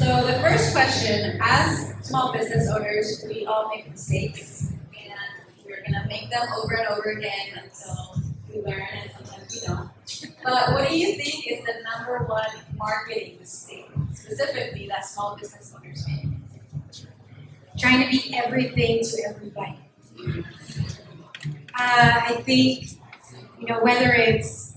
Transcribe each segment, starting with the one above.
So the first question, as small business owners, we all make mistakes, and we're gonna make them over and over again until we learn, and sometimes we don't. But what do you think is the number one marketing mistake, specifically that small business owners make? Trying to be everything to everybody. I think, whether it's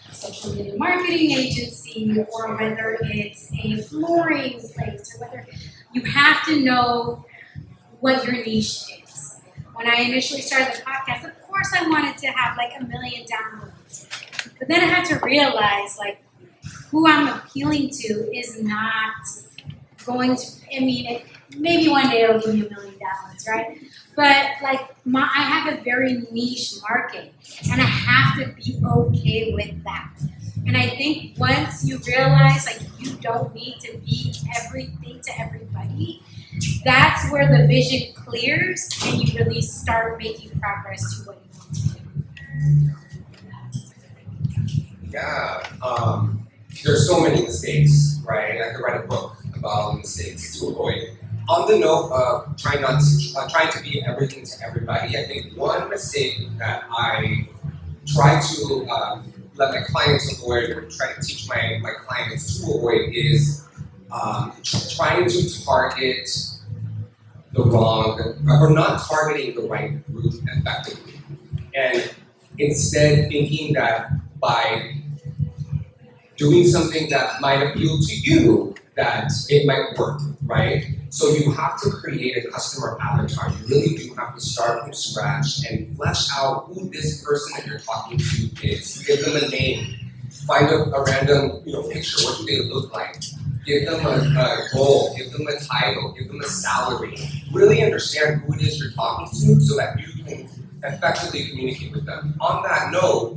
a social media marketing agency or whether it's a flooring place or whether you have to know what your niche is. When I initially started the podcast, of course I wanted to have like 1 million downloads. But then I had to realize who I'm appealing to is not going to, maybe one day it'll give me 1 million downloads, right? But I have a very niche market, and I have to be okay with that. And I think once you realize you don't need to be everything to everybody, that's where the vision clears and you really start making progress to what you want to do. Yeah, there's so many mistakes, right? I could write a book about all the mistakes to avoid. On the note of trying to be everything to everybody, I think one mistake that I try to let my clients avoid, or try to teach my clients to avoid, is trying to target the wrong, or not targeting the right group effectively. And instead thinking that by doing something that might appeal to you, that it might work, right? So you have to create a customer avatar. You really do have to start from scratch and flesh out who this person that you're talking to is. Give them a name. Find a random picture. What do they look like? Give them a goal. Give them a title. Give them a salary. Really understand who it is you're talking to so that you can effectively communicate with them. On that note,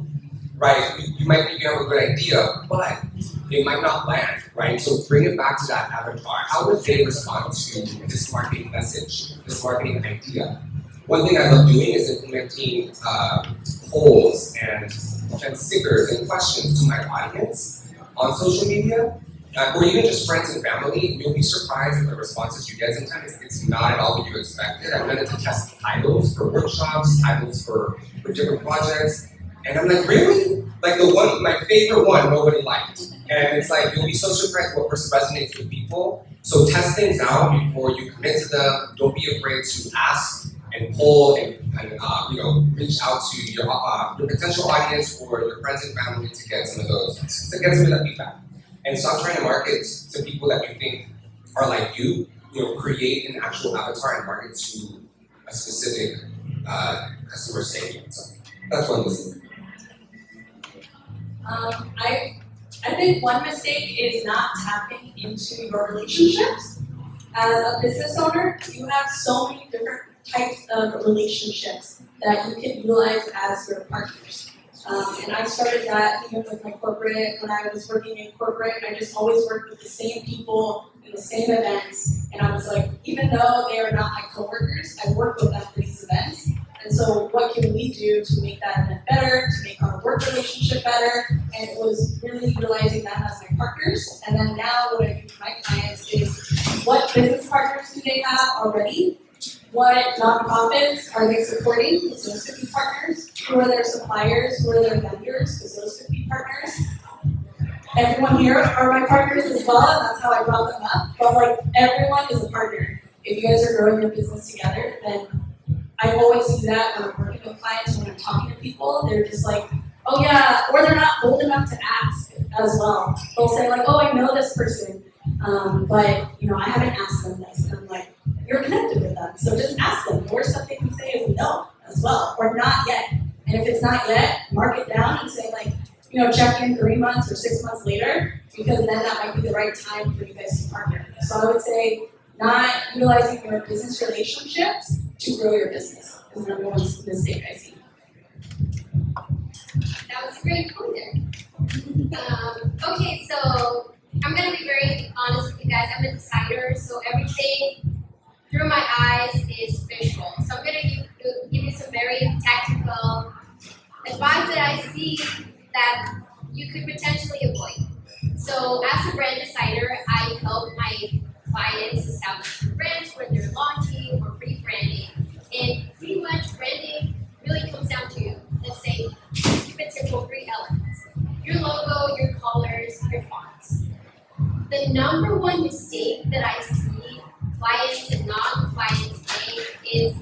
right, you might think you have a good idea, but it might not land, right? So bring it back to that avatar. How would they respond to this marketing message, this marketing idea? One thing I love doing is implementing polls and stickers and questions to my audience on social media, or even just friends and family. You'll be surprised at the responses you get. Sometimes it's not at all what you expected. I've done it to test titles for workshops, titles for different projects. And I'm like, really? My favorite one, nobody liked. And it's you'll be so surprised what resonates with people. So test things out before you commit to them. Don't be afraid to ask and poll and reach out to your potential audience or your friends and family to get some of that feedback. And stop trying to market to people that you think are like you. Create an actual avatar and market to a specific customer segment. So that's one mistake. I think one mistake is not tapping into your relationships. As a business owner, you have so many different types of relationships that you can utilize as your partners. And I started that even with my corporate. When I was working in corporate, I just always worked with the same people in the same events. And I was even though they are not my coworkers, I work with them for these events. And so what can we do to make that event better, to make our work relationship better? And it was really utilizing them as my partners. And then now what I do for my clients is, what business partners do they have already? What nonprofits are they supporting? Because those could be partners. Who are their suppliers? Who are their vendors? Because those could be partners. Everyone here are my partners as well, and that's how I brought them up. But everyone is a partner. If you guys are growing your business together, then I always see that when I'm working with clients, when I'm talking to people, they're just oh yeah, or they're not bold enough to ask as well. They'll say oh, I know this person, but I haven't asked them this. And I'm you're connected with them, so just ask them. The worst stuff they can say is no as well, or not yet. And if it's not yet, mark it down and say check in 3 months or 6 months later, because then that might be the right time for you guys to partner. So I would say not utilizing your business relationships to grow your business is the number one mistake I see. That was a great point there. Okay, so I'm going to be very honest with you guys. I'm a designer, so everything through my eyes is visual. So I'm going to give you some very tactical advice that I see that you could potentially avoid. So as a brand designer, I help my number one mistake that I see clients and non-clients make is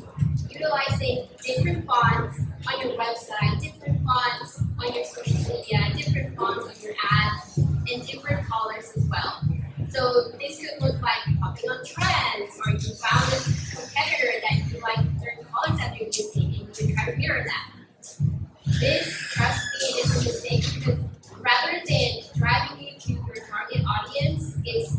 utilizing different fonts on your website, different fonts on your social media, different fonts on your ads, and different colors as well. So this could look like copying on trends, or you found this competitor that you like certain colors that they're using, and you can try to mirror that. This, trust me, is a mistake because rather than driving you to your target audience, it's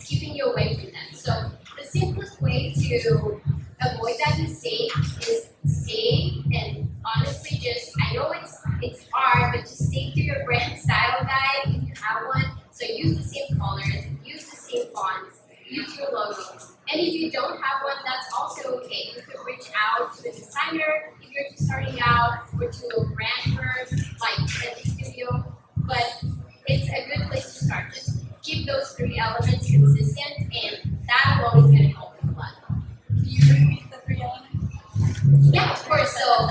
keeping you away from them. So the simplest way to avoid that mistake is stay and honestly just, I know it's hard, but just stay to your brand style guide if you have one. So use the same colors, use the same fonts, use your logo. And if you don't have one, that's also okay. You could reach out to a designer if you're just starting out, or to a brand firm like Benthic Studio. But it's a good place to start. Just keep those three elements consistent, and that alone is going to help you a lot. Can you repeat the 3 elements? Yeah, of course. So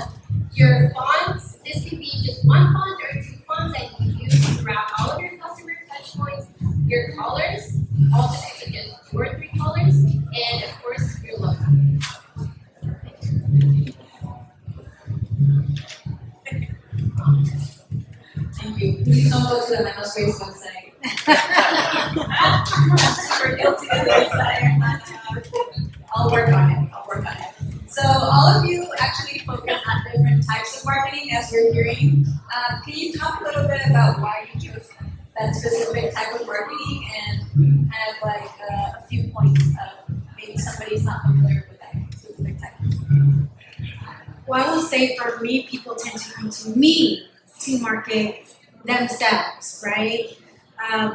your fonts, this could be just one font or 2 fonts that you use throughout all of your customer touch points. Your colors, also I could just 2 or 3 colors, and of course your logo. Thank you. Please don't go to the Menos Waste website. I'm super guilty of this. I'll work on it. So all of you actually focus on different types of marketing, as we're hearing. Can you talk a little bit about why you chose that specific type of marketing, and kind of like a few points of maybe somebody's not familiar with that specific type? Well, I will say for me, people tend to come to me to market themselves, right?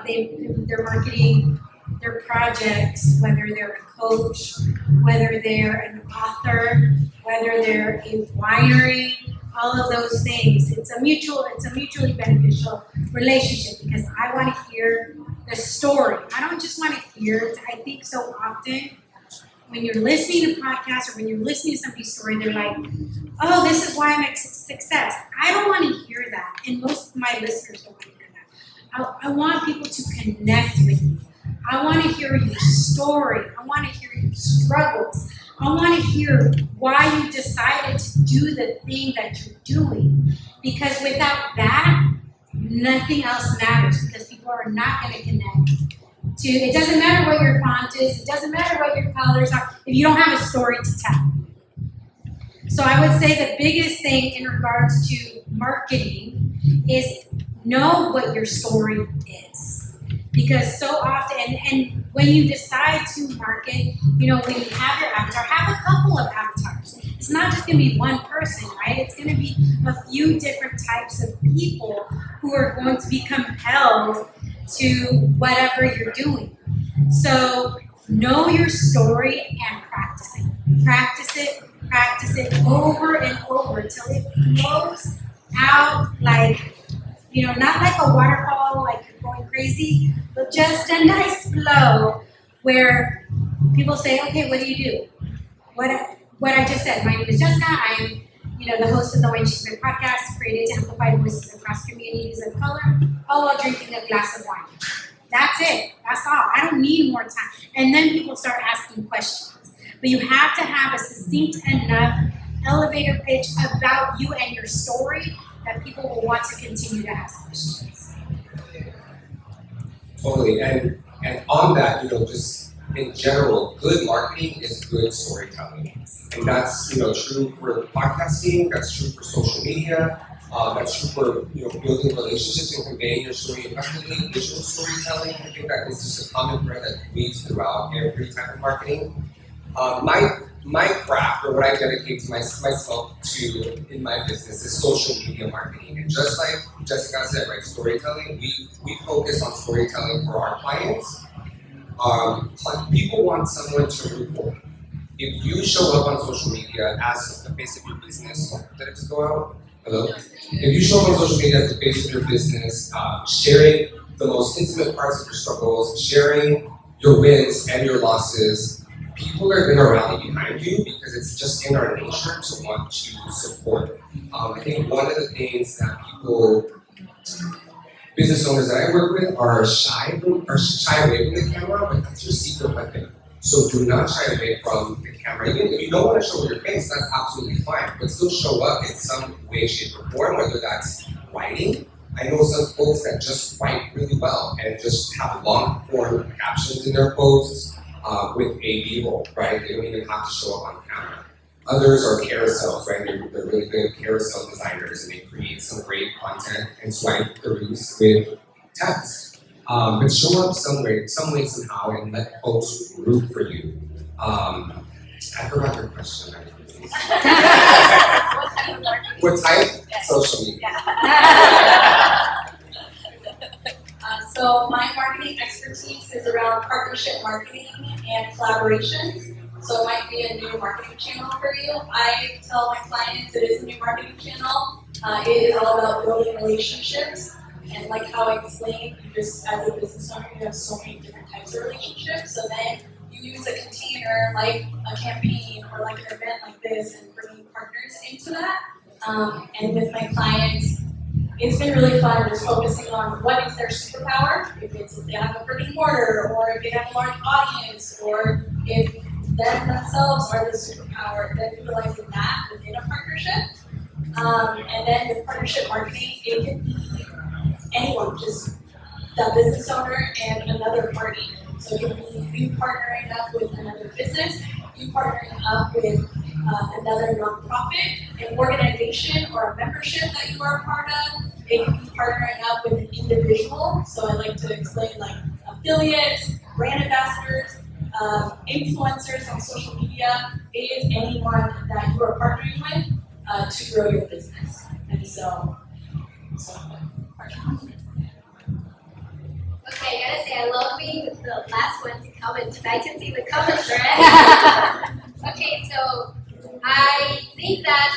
They're marketing their projects, whether they're a coach, whether they're an author, whether they're a winery, all of those things. It's a mutually beneficial relationship because I want to hear the story. I don't just want to hear it. I think so often when you're listening to podcasts or when you're listening to somebody's story, they're like, oh, this is why I'm a success. I don't want to hear that. And most of my listeners don't want to hear that. I want people to connect with you. I want to hear your story. I want to hear your struggles. I want to hear why you decided to do the thing that you're doing. Because without that, nothing else matters because people are not going to connect to, it doesn't matter what your font is, it doesn't matter what your colors are, if you don't have a story to tell. So I would say the biggest thing in regards to marketing is know what your story is. Because so often, and when you decide to market, when you have your avatar, have a couple of avatars. It's not just going to be one person, right? It's going to be a few different types of people who are going to be compelled to whatever you're doing. So know your story and practice it. Practice it over and over until it flows out like, not like a waterfall, like you're going crazy, but just a nice flow where people say, okay, what do you do? What I just said, my name is Jessica. I'm, the host of the Chisme podcast, created to amplify voices across communities of color, all while drinking a glass of wine. That's it. That's all. I don't need more time. And then people start asking questions. But you have to have a succinct enough elevator pitch about you and your story that people will want to continue to ask questions. Totally, and on that, just in general, good marketing is good storytelling, and that's true for podcasting. That's true for social media. That's true for building relationships and conveying your story effectively. Visual storytelling, I think that is just a common thread that weaves throughout every type of marketing. My craft, or what I dedicate to myself to in my business, is social media marketing. And just like Jessica said, right, storytelling, we focus on storytelling for our clients. People want someone to root for. If you show up on social media as the face of your business, did it just go out? Hello? If you show up on social media as the face of your business, sharing the most intimate parts of your struggles, sharing your wins and your losses, people are going to rally behind you because it's just in our nature to want to support. I think one of the things that business owners that I work with are shy away from the camera So do not shy away from the camera. Even if you don't want to show your face, that's absolutely fine. But still show up in some way, shape, or form, whether that's writing. I know some folks that just write really well and just have long form captions in their posts with a B-roll, right? They don't even have to show up on camera. Others are carousels, right? They're really good carousel designers and they create some great content and swipe throughs with text. But show up some way, somehow, and let folks root for you. I forgot your question. What type? Social media. So my marketing expertise is around partnership marketing and collaborations. So it might be a new marketing channel for you. I tell my clients it is a new marketing channel. It is all about building relationships. And like how I explained, you just as a business owner, you have so many different types of relationships. So then you use a container like a campaign or like an event like this and bringing partners into that. And with my clients, it's been really fun just focusing on what is their superpower, if they have a brick and mortar, or if they have a large audience, or if them themselves are the superpower, then utilizing that within a partnership. And then with partnership marketing, it can be anyone, just the business owner and another party. So it can be you partnering up with another business, you partnering up with another nonprofit, an organization or a membership that you are a part of. It can be partnering up with an individual. So I like to explain like affiliates, brand ambassadors, influencers on social media. It is anyone that you are partnering with to grow your business. And so Okay, I gotta say, I love being the last one to comment because I can see the comments, right? Okay, so I think that,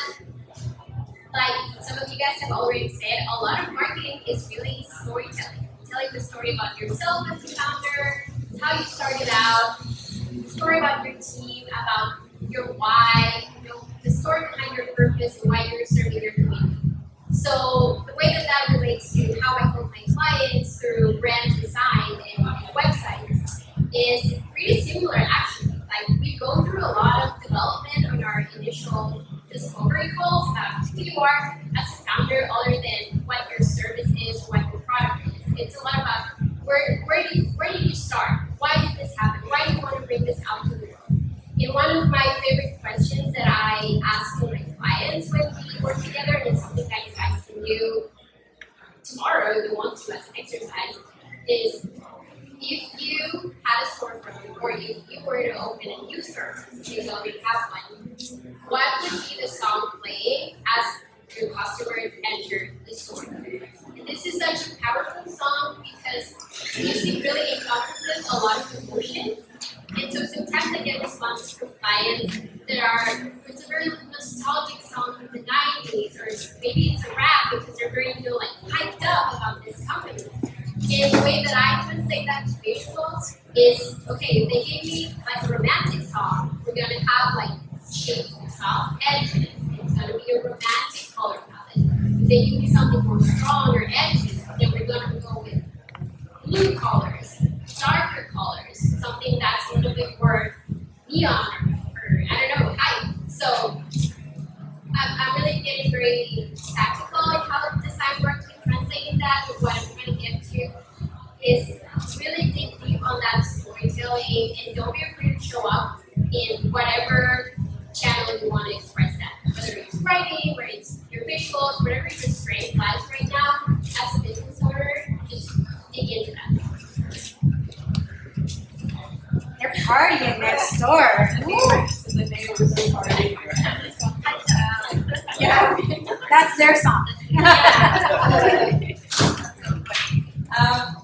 like some of you guys have already said, a lot of marketing is really storytelling. Telling the story about yourself as a founder, how you started out, the story about your team, about your why, the story behind your purpose and why you're serving your community. So the way that relates to how I help my clients through brand design and websites is pretty similar actually. Like we go through a lot of development on our initial discovery calls about who you are as a founder other than what your service is, what your product is. It's a lot about where did you start? Why did this happen? Why do you want to bring this out to the world? And one of my favorite questions that I ask to my clients when we work together, and it's something that you guys can do tomorrow if you want to as an exercise, is if you had a storefront or if you were to open a new storefront, because you already have one, what would be the song playing as your customers enter the store? And this is such a powerful song because music really encompasses a lot of emotion. And so sometimes I get responses from clients that are, it's a very nostalgic song from the 90s, or maybe it's a rap because they're very, hyped up about this company. And the way that I translate that to visuals is, okay, if they gave me like a romantic song, we're gonna have shapes and soft edges. It's gonna be a romantic color palette. If they give me something more strong or edgy, then we're gonna go with blue colors, darker colors, something that's a little bit more neon or I don't know, hype. So I'm really getting very tactical in how the design works with translating that, but what I'm trying to get to is really think deep on that storytelling and don't be afraid to show up in whatever channel you want to express that. Whether it's writing, whether it's your visuals, whatever your strength lies right now as a business owner, just dig into that. They're partying next door. Yeah, that's their song.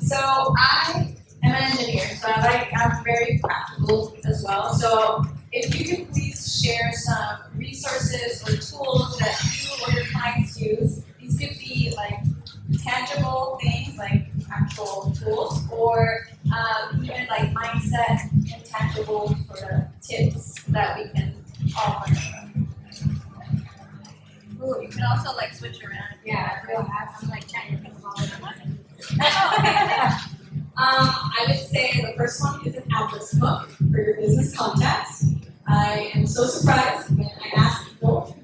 So I am an engineer, so I'm very practical as well. So if you could please share some resources or tools that you or your clients use. These could be tangible things like actual tools, or even mindset and tangible sort of tips that we can all learn from. Ooh, you can also switch around. Yeah, real hats. I'm trying to think of all of them. I I would say the first one is an address book for your business contacts. I am so surprised when I ask people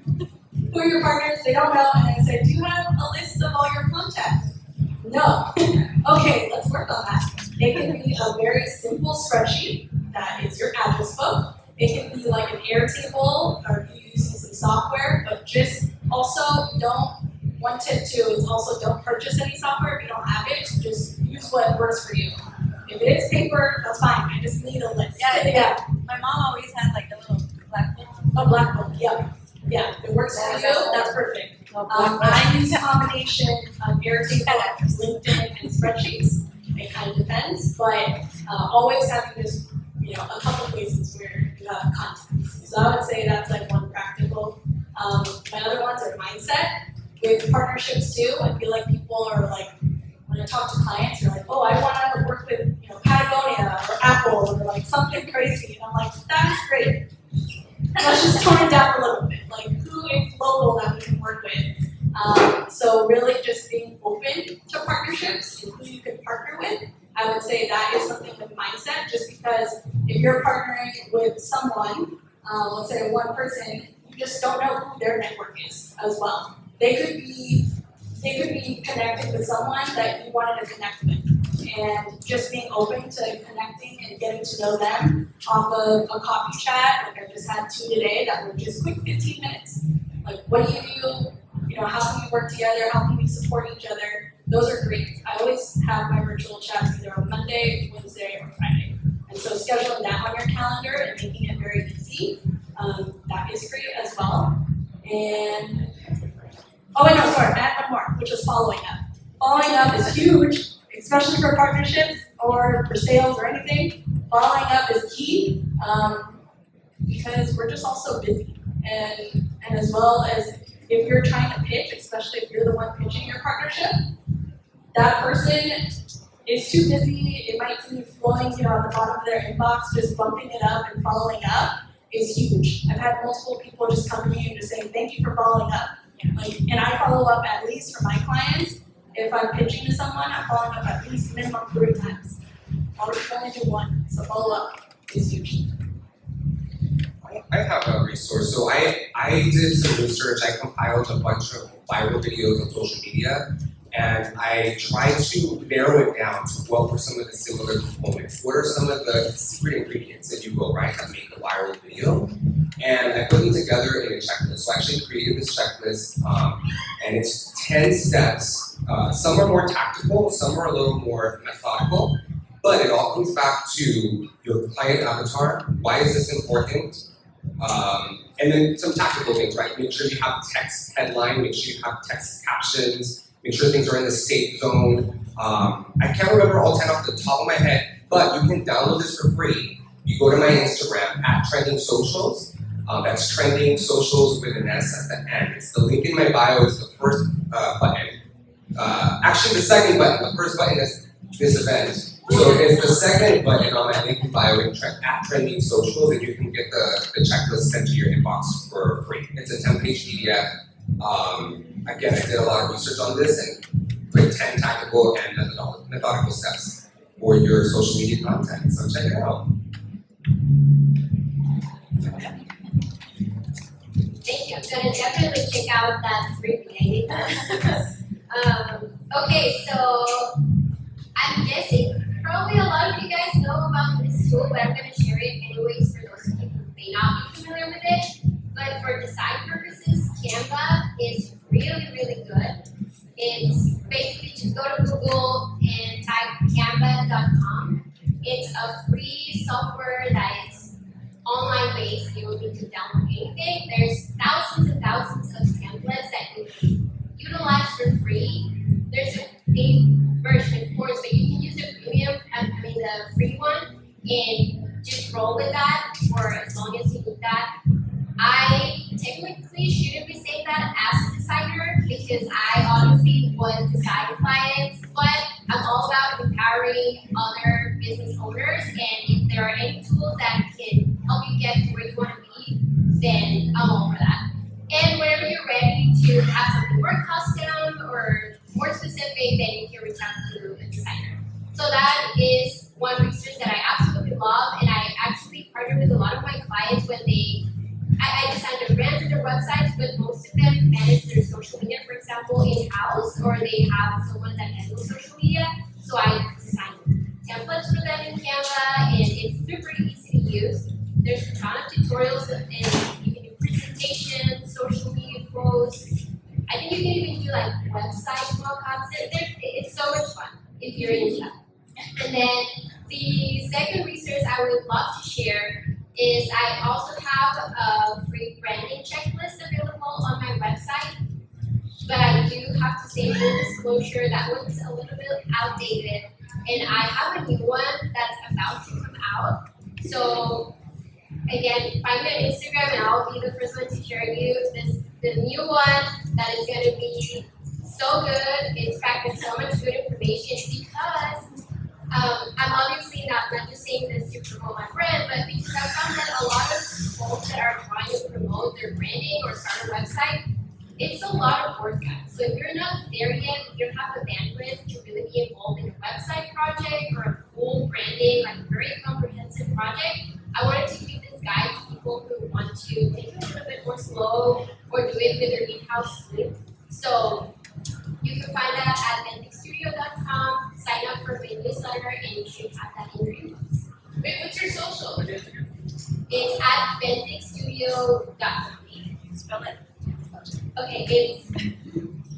who are your partners, they don't know, and I say, do you have a list of all your contacts? No. Okay, let's work on that. It can be a very simple spreadsheet that is your address book. It can be like an Airtable or you using some software, but just also don't, one tip too is also don't purchase any software if you don't have it, just use what works for you. If it is paper, that's fine, I just need a list. Yeah. My mom always had like a little black book. A black book, yeah. Yeah, if it works for you, that's perfect. I use a combination of Airtable, LinkedIn, and spreadsheets. It kind of depends, but always having this, a couple places where you have contacts. So I would say that's like one practical. My other ones are mindset. With partnerships too, I feel like people are like, when I talk to clients, they're like, oh, I want to work with Patagonia or Apple or like something crazy. And I'm like, that is great. Let's just tone it down a little bit. Like, who is local that we can work with? So really just being open to partnerships and who you can partner with. I would say that is something with mindset, just because if you're partnering with someone, let's say one person, you just don't know who their network is as well. They could be connected with someone that you wanted to connect with. And just being open to connecting and getting to know them off of a coffee chat, like I just had 2 today that were just quick 15 minutes. Like, what do you do? How can we work together? How can we support each other? Those are great. I always have my virtual chats either on Monday, Wednesday, or Friday. And so scheduling that on your calendar and making it very easy, that is great as well. And, I had one more, which is following up. Following up is huge, especially for partnerships or for sales or anything. Following up is key because we're just all so busy. And as well as if you're trying to pitch, especially if you're the one pitching your partnership, that person is too busy. It might be flowing at the bottom of their inbox, just bumping it up and following up is huge. I've had multiple people just come to me and just say, thank you for following up. And I follow up at least for my clients. If I'm pitching to someone, I'm following up at least minimum 3 times. I would only do 1, so follow up is huge. I have a resource. So I did some research. I compiled a bunch of viral videos on social media, and I tried to narrow it down to what were some of the similar components. What are some of the secret ingredients, if you will, right, that make a viral video? And I put them together in a checklist. So I actually created this checklist, and it's 10 steps. Some are more tactical, some are a little more methodical, but it all comes back to your client avatar. Why is this important? And then some tactical things, right? Make sure you have text headline, make sure you have text captions, make sure things are in the safe zone. I can't remember all 10 off the top of my head, but you can download this for free. You go to my Instagram at Trending Socials. That's Trending Socials with an S at the end. It's the link in my bio. It's the first button. Actually, the second button. The first button is this event. So it's the second button on my link in bio at Trending Socials, and you can get the checklist sent to your inbox for free. It's a 10-page PDF. Again, I did a lot of research on this and put 10 tactical and methodical steps for your social media content. So check it out. Thank you. I'm gonna definitely check out that free play. Okay, so I'm guessing probably a lot of you guys know about this tool, but I'm gonna share it anyways for those of you who may not be familiar with it. But for design purposes, Canva is really, really good. It's basically just go to Google and type canva.com. It's a free software that is online based. You don't need to download anything. There's thousands and thousands of templates that you can utilize for free. There's a paid version, of course, but you can use the premium, the free one, and just roll with that for as long as you need that. I technically shouldn't be saying that as a designer because I honestly would design clients, but I'm all about empowering other business owners, and if there are any tools that can help you get to where you want to be, then I'm all for that. And whenever you're ready to have something more custom or more specific, then you can reach out to a designer. So that is one websites, but most of them manage their social media, for example, in-house, or they have someone that handles social media. So I design templates for them in Canva, and it's super easy to use. There's a ton of tutorials, and you can do presentations, social media posts. I think you can even do like website mockups. It's so much fun if you're into that. And then the second resource I would love to share is I also have a free branding checklist available on my website. But I do have to say full disclosure, that one's a little bit outdated. And I have a new one that's about to come out. So again, find me on Instagram and I'll be the first one to share you the new one that is gonna be so good. It's packed with so much good information because I'm obviously not just saying this to promote my brand, but because I found that a lot of folks that are trying to promote their branding or start a website, it's a lot of work, guys. So if you're not there yet, you don't have the bandwidth to really be involved in a website project or a full branding, like a very comprehensive project, I wanted to give this guide to people who want to take it a little bit more slow or do it with their in-house team. So you can find that at benthicstudio.com, sign up for my newsletter, and you should have that in your inbox. Wait, what's your social? It's at benthic.com. Spell it. Okay, it's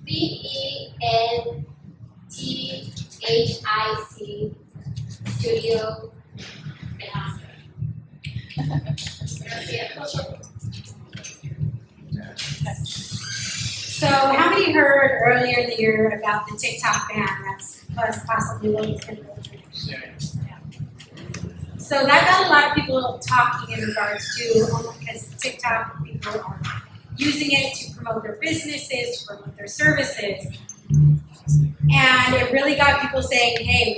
BENTHIC studio. So how many heard earlier in the year about the TikTok ban that's possibly what is going to go through next year? So that got a lot of people talking in regards to, because TikTok people are using it to promote their businesses, to promote their services. And it really got people saying, hey, if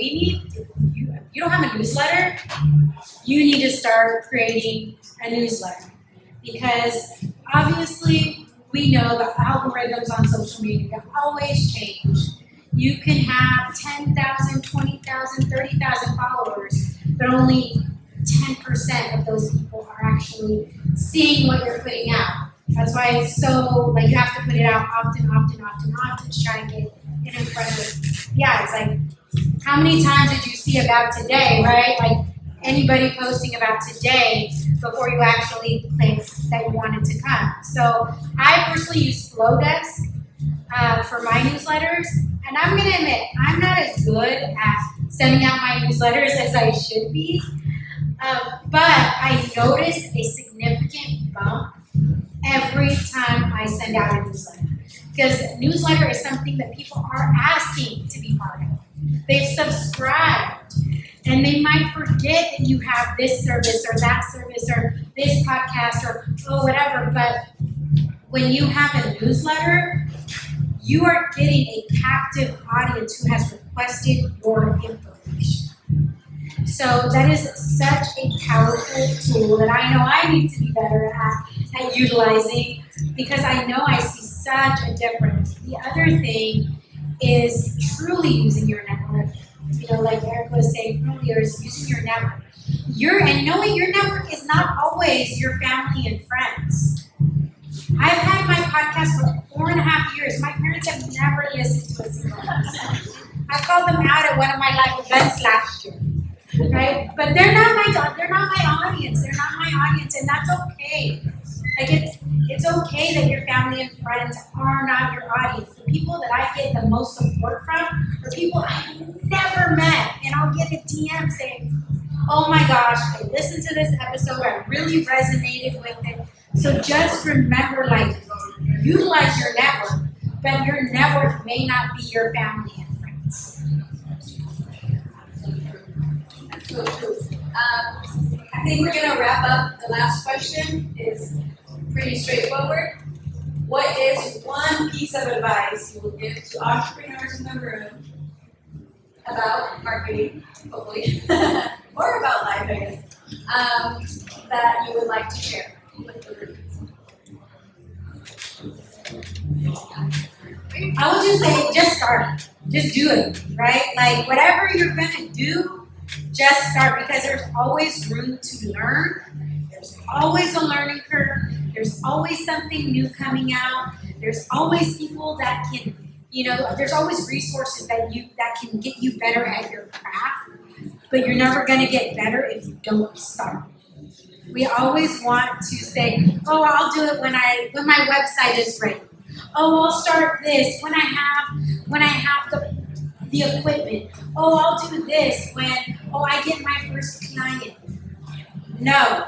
you don't have a newsletter, you need to start creating a newsletter. Because obviously, we know the algorithms on social media always change. You can have 10,000, 20,000, 30,000 followers, but only 10% of those people are actually seeing what you're putting out. That's why it's so, like, you have to put it out often to try and get it in front of, it's like, how many times did you see about today, right? Like, anybody posting about today before you actually clicked that you wanted to come. So I personally use Flowdesk for my newsletters, and I'm gonna admit, I'm not as good at sending out my newsletters as I should be, but I notice a significant bump every time I send out a newsletter. Because newsletter is something that people are asking to be part of. They've subscribed, and they might forget that you have this service or that service or this podcast or whatever, but when you have a newsletter, you are getting a captive audience who has requested your information. So that is such a powerful tool that I know I need to be better at utilizing, because I know I see such a difference. The other thing is truly using your network. Like Erika was saying earlier, is using your network. And knowing your network is not always your family and friends. I've had my podcast for 4.5 years. My parents have never listened to a single episode. I called them out at one of my live events last year, right? But they're not my audience. They're not my audience, and that's okay. Like it's okay that your family and friends are not your audience. The people that I get the most support from are people I've never met, and I'll get a DM saying, "Oh my gosh, I listened to this episode. I really resonated with it." So just remember, like, utilize your network, but your network may not be your family and friends. That's so true. I think we're gonna wrap up. The last question is pretty straightforward. What is one piece of advice you will give to entrepreneurs in the room about marketing, hopefully, or about life, I guess, that you would like to share with the group? I would just say, just start. Just do it, right? Like, whatever you're gonna do, just start, because there's always room to learn. There's always a learning curve. There's always something new coming out. There's always people that can, there's always resources that can get you better at your craft, but you're never gonna get better if you don't start. We always want to say, oh, I'll do it when my website is ready. Oh, I'll start this when I have the equipment. Oh, I'll do this when I get my first client. No.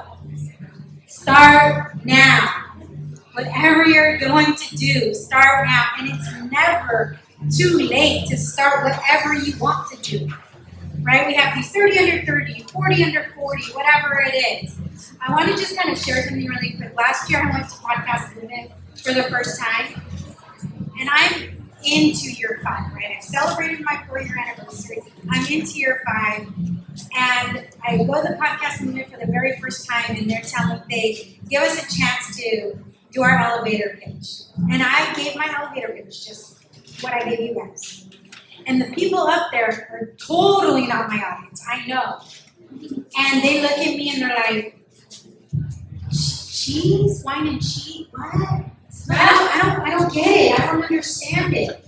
Start now. Whatever you're going to do, start now. And it's never too late to start whatever you want to do. Right? We have these 30 under 30, 40 under 40, whatever it is. I want to just kind of share something really quick. Last year I went to Podcast Limit for the first time. And I'm into year 5, right? I've celebrated my 4-year anniversary. I'm into year 5. And I go to the Podcast Limit for the very first time, and they give us a chance to do our elevator pitch. And I gave my elevator pitch, just what I gave you guys. And the people up there are totally not my audience, I know. And they look at me and they're like, cheese? Wine and cheese? What? I don't get it. I don't understand it.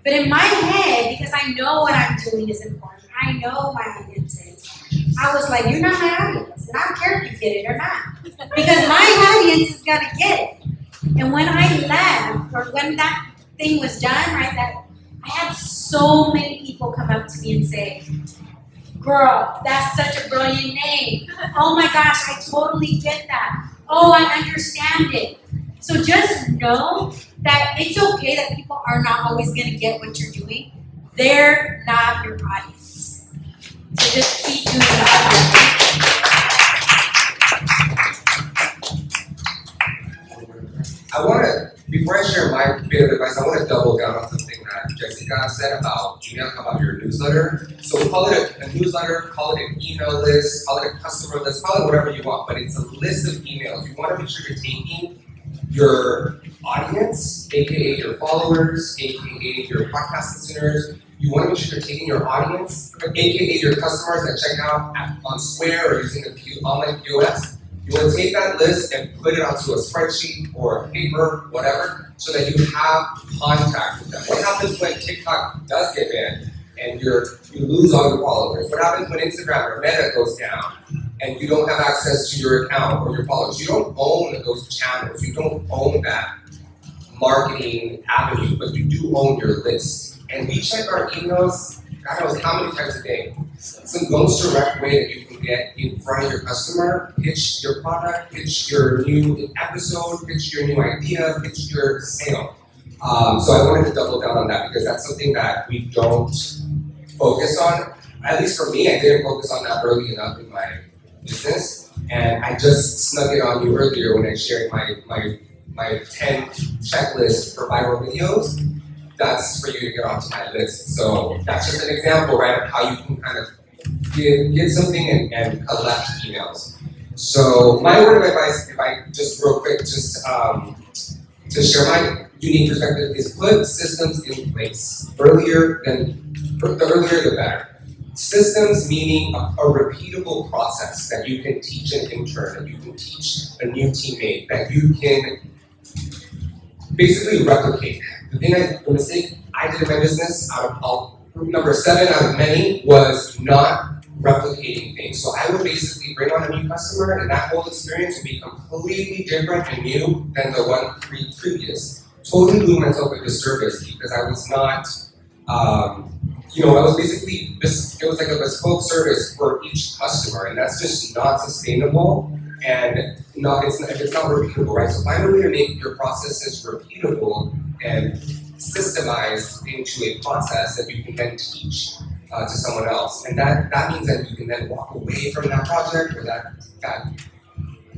But in my head, because I know what I'm doing is important, I know my audience is, I was like, you're not my audience. And I don't care if you get it or not. Because my audience is going to get it. And when I left, or when that thing was done, right, I had so many people come up to me and say, girl, that's such a brilliant name. Oh my gosh, I totally get that. Oh, I understand it. So just know that it's okay that people are not always going to get what you're doing. They're not your audience. So just keep doing that. Before I share my bit of advice, I want to double down on something that Jessica said about your newsletter. So call it a newsletter, call it an email list, call it a customer list, call it whatever you want, but it's a list of emails. You want to make sure you're taking your audience, aka your followers, aka your podcast listeners. You want to make sure you're taking your audience, aka your customers that check out on Square or using the online POS. You want to take that list and put it onto a spreadsheet or a paper, whatever, so that you have contact with them. What happens when TikTok does get banned and you lose all your followers? What happens when Instagram or Meta goes down and you don't have access to your account or your followers? You don't own those channels. You don't own that marketing avenue, but you do own your list. And we check our emails, God knows how many times a day. It's the most direct way that you can get in front of your customer, pitch your product, pitch your new episode, pitch your new idea, pitch your sale. So I wanted to double down on that because that's something that we don't focus on. At least for me, I didn't focus on that early enough in my business. And I just snuck it on you earlier when I shared my 10 checklist for viral videos. That's for you to get onto my list. So that's just an example, right, of how you can kind of get something and collect emails. So my word of advice, if I just real quick, just to share my unique perspective, is put systems in place. The earlier the better. Systems meaning a repeatable process that you can teach an intern, that you can teach a new teammate, that you can basically replicate. The mistake I did in my business, number 7 out of many, was not replicating things. So I would basically bring on a new customer, and that whole experience would be completely different and new than the one previous. Totally doing myself a disservice because I was not, I was basically, it was like a bespoke service for each customer, and that's just not sustainable. And if it's not repeatable, right? So find a way to make your processes repeatable and systemized into a process that you can then teach to someone else. And that means that you can then walk away from that project or that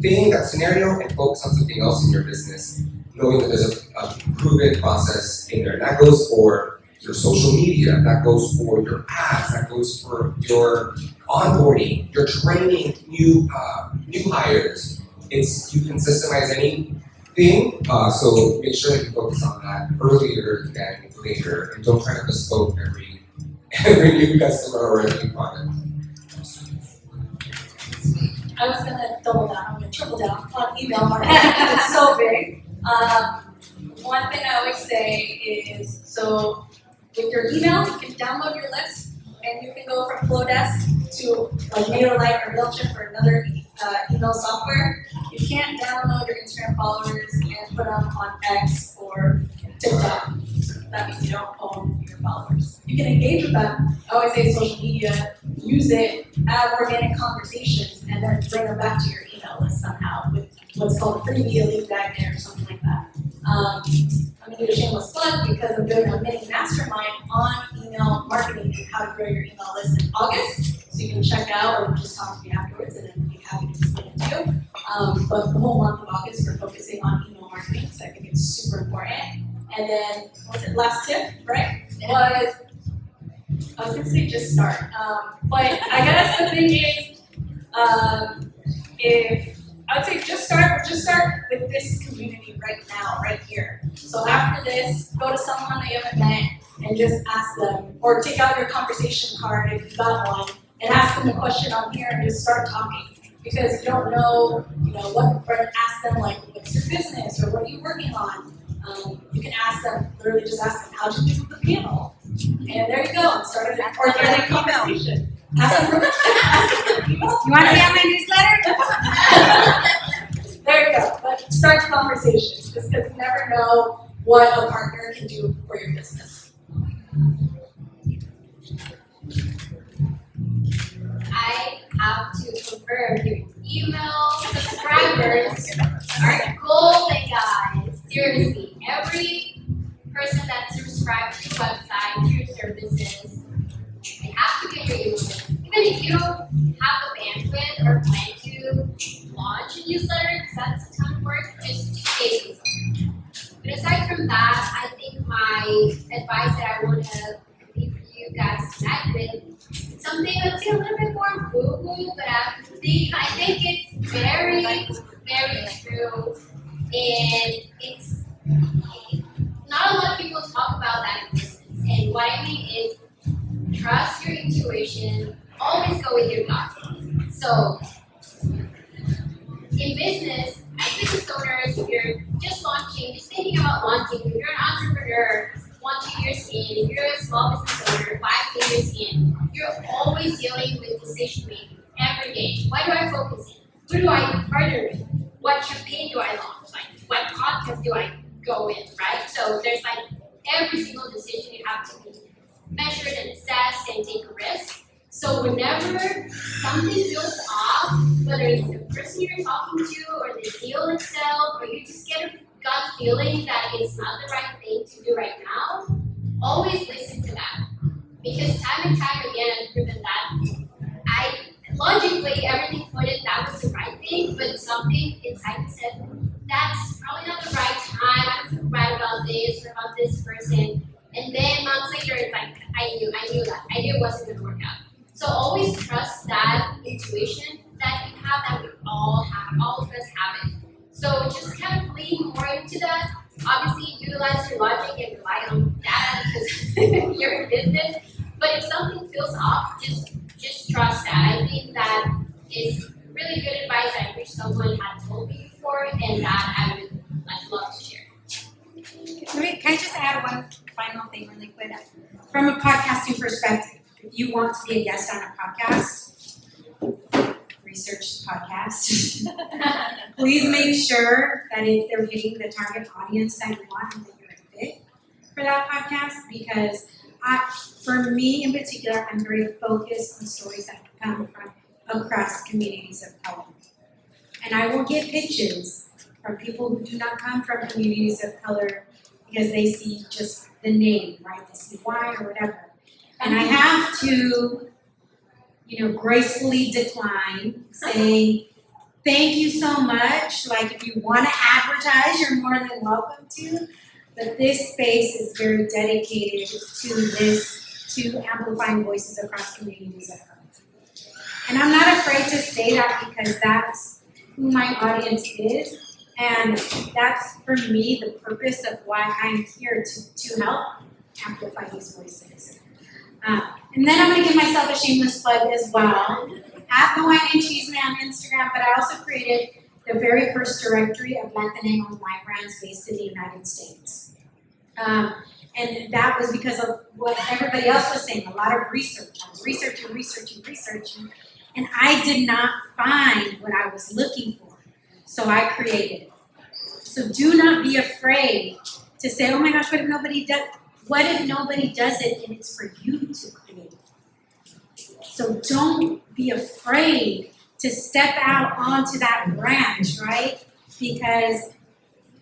thing, that scenario, and focus on something else in your business, knowing that there's a proven process in there. And that goes for your social media, that goes for your ads, that goes for your onboarding, your training new hires. You can systemize anything, so make sure that you focus on that earlier than later, and don't try to bespoke every new customer or every product. I was gonna double down, I'm gonna triple down on email marketing because it's so big. One thing I always say is, so with your email, you can download your list and you can go from Flowdesk to like MailerLite or MailChimp or another email software. You can't download your Instagram followers and put them on X or TikTok. That means you don't own your followers. You can engage with them. I always say social media, use it, have organic conversations, and then bring them back to your email list somehow with what's called a freebie, a lead magnet, or something like that. I'm gonna do a shameless plug because I'm doing a mini mastermind on email marketing and how to grow your email list in August. So you can check out or just talk to me afterwards and then be happy to explain it to you. But the whole month of August, we're focusing on email marketing because I think it's super important. And then, what was it, last tip, right? I was gonna say just start. But I guess the thing is, if I would say just start with this community right now, right here. So after this, go to someone that you haven't met and just ask them, or take out your conversation card if you got one, and ask them the question on here and just start talking. Because you don't know, what, or ask them like, what's your business, or what are you working on? You can ask them, literally just ask them, how'd you do with the panel? And there you go, start an organic conversation. Ask them for email. You want to be on my newsletter? There you go, but start the conversation, just because you never know what a partner can do for your business. I have to confirm your email subscribers are golden, guys. Seriously, every person that subscribes to your website, to your services, they have to get your email list. Even if you don't have the bandwidth or plan to launch a newsletter, because that's a ton of work, just stay busy. But aside from that, I think my advice that I want to leave for you guys tonight with something that's a little bit more woo-woo, but I think it's very, very true. And it's not a lot of people talk about that in business. And what I mean is trust your intuition, always go with your gut. So in business, as business owners, if you're just launching, just thinking about launching, if you're an entrepreneur, 1-2 years in, if you're a small business owner, 5 years in, you're always dealing with decision making every day. What do I focus in? Who do I partner with? What campaign do I launch? What podcast do I go in, right? So there's every single decision you have to be measured and assessed and take a risk. So whenever something feels off, whether it's the person you're talking to or the deal itself, or you just get a gut feeling that it's not the right thing to do right now, always listen to that. Because time and time again, I've proven that logically everything pointed that was the right thing, but something inside me said, that's probably not the right time, I don't feel right about this or about this person. And then months later, it's I knew it wasn't going to work out. So always trust that intuition that you have, that we all have, all of us have it. So just kind of lean more into that. Obviously, utilize your logic and rely on data because you're in business. But if something feels off, just trust that. I think that is really good advice I wish someone had told me before, and that I would love to share. Can I just add one final thing really quick? From a podcasting perspective, if you want to be a guest on a podcast, research the podcast. Please make sure that if they're hitting the target audience that you want and that you're a fit for that podcast, because for me in particular, I'm very focused on stories that come from across communities of color. And I will get pitches from people who do not come from communities of color because they see just the name, right? They see why or whatever. And I have to, gracefully decline, saying, thank you so much. If you want to advertise, you're more than welcome to. But this space is very dedicated to amplifying voices across communities of color. And I'm not afraid to say that because that's who my audience is. And that's, for me, the purpose of why I'm here to help amplify these voices. And then I'm going to give myself a shameless plug as well. at the Wine and Chisme on Instagram, but I also created the very first directory of Latin-owned wine brands based in the United States. And that was because of what everybody else was saying, a lot of research. I was researching, and I did not find what I was looking for. So I created it. So do not be afraid to say, oh my gosh, what if nobody does it and it's for you to create? So don't be afraid to step out onto that branch, right? Because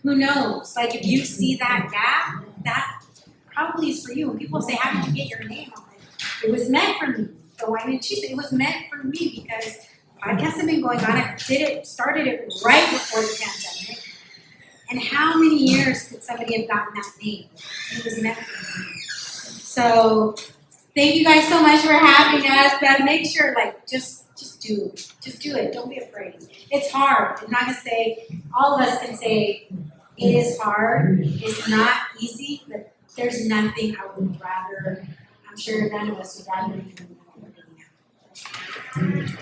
who knows? Like if you see that gap, that probably is for you. When people say, how did you get your name? I'm like, it was meant for me. The Wine and Chisme, it was meant for me because podcasts have been going on. I started it right before the pandemic. And how many years could somebody have gotten that name? It was meant for me. So thank you guys so much for having us. But make sure, like, just do it. Just do it. Don't be afraid. It's hard. I'm not gonna say, all of us can say it is hard. It's not easy, but there's nothing I would rather, I'm sure none of us would rather be doing than what we're doing now.